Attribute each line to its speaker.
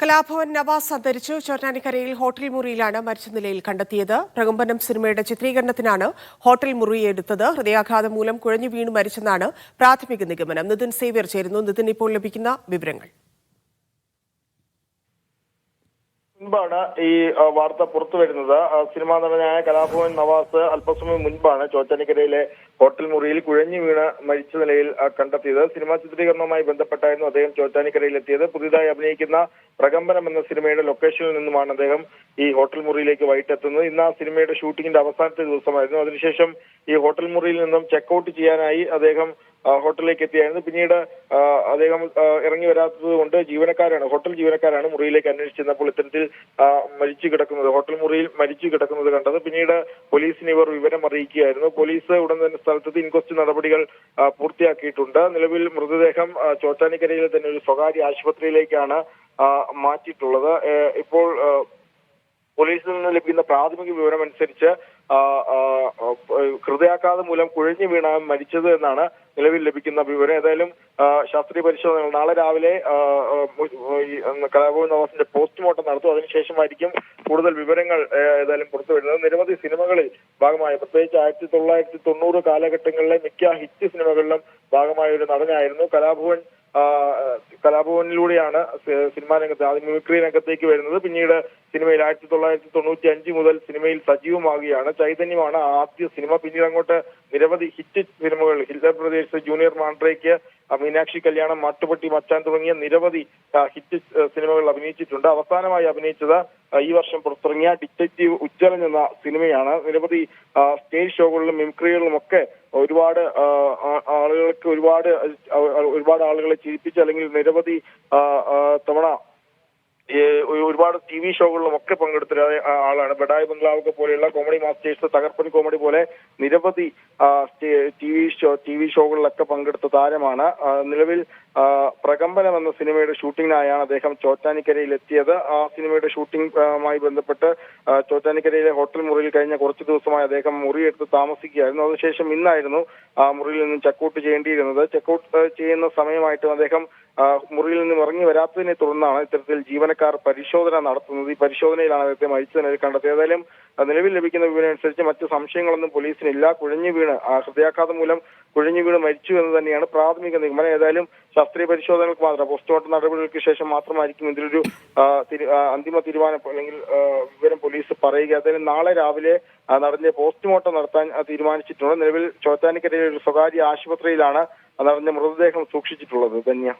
Speaker 1: കലാഭവൻ നവാസ് അന്തരിച്ചു. ചോറ്റാനിക്കരയിൽ ഹോട്ടൽ മുറിയിലാണ് മരിച്ച നിലയിൽ കണ്ടെത്തിയത്. പ്രകമ്പനം സിനിമയുടെ ചിത്രീകരണത്തിനാണ് ഹോട്ടൽ മുറിയെടുത്തത്. ഹൃദയാഘാതം മൂലം കുഴഞ്ഞു വീണ് മരിച്ചെന്നാണ് പ്രാഥമിക നിഗമനം. നിതിൻ സേവ്യർ ചേരുന്നു. നിതിൻ, ഇപ്പോൾ ലഭിക്കുന്ന വിവരങ്ങൾ.
Speaker 2: മുൻപാണ് ഈ വാർത്ത പുറത്തു വരുന്നത്. സിനിമാ നടനായ കലാഭവൻ നവാസ് അല്പസമയം മുൻപാണ് ചോറ്റാനിക്കരയിലെ ഹോട്ടൽ മുറിയിൽ കുഴഞ്ഞു വീണ് മരിച്ച നിലയിൽ കണ്ടെത്തിയത്. സിനിമാ ചിത്രീകരണവുമായി ബന്ധപ്പെട്ടായിരുന്നു അദ്ദേഹം ചോറ്റാനിക്കരയിൽ എത്തിയത്. പുതിയതായി അഭിനയിക്കുന്ന പ്രകമ്പനം എന്ന സിനിമയുടെ ലൊക്കേഷനിൽ നിന്നുമാണ് അദ്ദേഹം ഈ ഹോട്ടൽ മുറിയിലേക്ക് വൈകിട്ടെത്തുന്നത്. ഇന്ന് ആ സിനിമയുടെ ഷൂട്ടിംഗിന്റെ അവസാനത്തെ ദിവസമായിരുന്നു. അതിനുശേഷം ഈ ഹോട്ടൽ മുറിയിൽ നിന്നും ചെക്കൗട്ട് ചെയ്യാനായി അദ്ദേഹം ഹോട്ടലിലേക്ക് എത്തിയായിരുന്നു. പിന്നീട് അദ്ദേഹം ഇറങ്ങി വരാത്തത് കൊണ്ട് ഹോട്ടൽ ജീവനക്കാരാണ് മുറിയിലേക്ക് അന്വേഷിച്ചപ്പോൾ ഇത്തരത്തിൽ മരിച്ചു കിടക്കുന്നത്, ഹോട്ടൽ മുറിയിൽ മരിച്ചു കിടക്കുന്നത് കണ്ടത്. പിന്നീട് പോലീസിനെ ഇവർ വിവരം അറിയിക്കുകയായിരുന്നു. പോലീസ് ഉടൻ തന്നെ സ്ഥലത്തെത്തി ഇൻക്വസ്റ്റ് നടപടികൾ പൂർത്തിയാക്കിയിട്ടുണ്ട്. നിലവിൽ മൃതദേഹം ചോറ്റാനിക്കരയിലെ തന്നെ ഒരു സ്വകാര്യ ആശുപത്രിയിലേക്കാണ് മാറ്റിയിട്ടുള്ളത്. ഇപ്പോൾ പോലീസിൽ നിന്ന് ലഭിക്കുന്ന പ്രാഥമിക വിവരം അനുസരിച്ച് ഹൃദയാഘാതം മൂലം കുഴഞ്ഞു വീണ മരിച്ചത് എന്നാണ് നിലവിൽ ലഭിക്കുന്ന വിവരം. ഏതായാലും ശാസ്ത്രീയ പരിശോധനകൾ നാളെ രാവിലെ കലാഭവൻ നവാസിന്റെ പോസ്റ്റ്മോർട്ടം നടത്തും. അതിനുശേഷമായിരിക്കും കൂടുതൽ വിവരങ്ങൾ ഏതായാലും പുറത്തു വരുന്നത്. നിരവധി സിനിമകളിൽ ഭാഗമായി, പ്രത്യേകിച്ച് 1990 കാലഘട്ടങ്ങളിലെ മിക്ക ഹിറ്റ് സിനിമകളിലും ഭാഗമായ ഒരു നടനായിരുന്നു കലാഭവനിലൂടെയാണ് സിനിമാ രംഗത്ത് ആദ്യം മിമിക്രി രംഗത്തേക്ക് വരുന്നത്. പിന്നീട് സിനിമയിൽ 1995 മുതൽ സിനിമയിൽ സജീവമാകുകയാണ്. ചൈതന്യമാണ് ആദ്യ സിനിമ. പിന്നീട് അങ്ങോട്ട് നിരവധി ഹിറ്റ് സിനിമകൾ, Hiller brothers, junior Mandrake, Meenakshi കല്യാണം, മാട്ടുപ്പെട്ടി മച്ചാൻ തുടങ്ങിയ നിരവധി ഹിറ്റ് സിനിമകൾ അഭിനയിച്ചിട്ടുണ്ട്. അവസാനമായി അഭിനയിച്ചത് ഈ വർഷം പുറത്തിറങ്ങിയ ഡിറ്റക്റ്റീവ് ഉജ്ജ്വലൻ എന്ന സിനിമയാണ്. നിരവധി സ്റ്റേജ് ഷോകളിലും മിമിക്രികളിലും ഒക്കെ ഒരുപാട് ആളുകളെ ചിരിപ്പിച്ച്, അല്ലെങ്കിൽ നിരവധി തവണ ഒരുപാട് TV ഷോകളിലും ഒക്കെ പങ്കെടുത്ത ആളാണ്. ബഡായ് ബംഗ്ലാവൊക്കെ പോലെയുള്ള കോമഡി മാസ്റ്റേഴ്സ്, തകർപ്പൻ കോമഡി പോലെ നിരവധി TV ഷോകളിലൊക്കെ പങ്കെടുത്ത താരമാണ്. നിലവിൽ പ്രകമ്പനം എന്ന സിനിമയുടെ ഷൂട്ടിങ്ങിനായാണ് അദ്ദേഹം ചോറ്റാനിക്കരയിൽ എത്തിയത്. ആ സിനിമയുടെ ഷൂട്ടിംഗുമായി ബന്ധപ്പെട്ട് ചോറ്റാനിക്കരയിലെ ഹോട്ടൽ മുറിയിൽ കഴിഞ്ഞ കുറച്ച് ദിവസമായി അദ്ദേഹം മുറിയെടുത്ത് താമസിക്കുകയായിരുന്നു. അതിനുശേഷം ഇന്നായിരുന്നു മുറിയിൽ നിന്നും ചെക്കൗട്ട് ചെയ്യേണ്ടിയിരുന്നത്. ചെക്കൗട്ട് ചെയ്യുന്ന സമയമായിട്ടും അദ്ദേഹം മുറിയിൽ നിന്നും ഇറങ്ങി വരാത്തതിനെ തുടർന്നാണ് ഇത്തരത്തിൽ ജീവനക്കാർ പരിശോധന നടത്തുന്നത്. ഈ പരിശോധനയിലാണ് അദ്ദേഹത്തെ മരിച്ച നിലയിൽ കണ്ടെത്തിയത്. ഏതായാലും നിലവിൽ ലഭിക്കുന്ന വിവരം അനുസരിച്ച് മറ്റ് സംശയങ്ങളൊന്നും പോലീസിനില്ല. കുഴഞ്ഞു വീണ് ഹൃദയാഘാതം മൂലം കുഴഞ്ഞു വീണ് മരിച്ചു എന്ന് തന്നെയാണ് പ്രാഥമിക നിഗമനം. ഏതായാലും ശാസ്ത്രീയ പരിശോധനകൾക്ക് മാത്രം, പോസ്റ്റ്മോർട്ടം നടപടികൾക്ക് ശേഷം മാത്രമായിരിക്കും ഇതിലൊരു അന്തിമ തീരുമാനം അല്ലെങ്കിൽ വിവരം പോലീസ് പറയുക. ഏതായാലും നാളെ രാവിലെ നടന്ന പോസ്റ്റ്മോർട്ടം നടത്താൻ തീരുമാനിച്ചിട്ടുണ്ട്. നിലവിൽ ചോറ്റാനിക്കരയിലെ ഒരു സ്വകാര്യ ആശുപത്രിയിലാണ് നടന്ന മൃതദേഹം സൂക്ഷിച്ചിട്ടുള്ളത്. ധന്യ.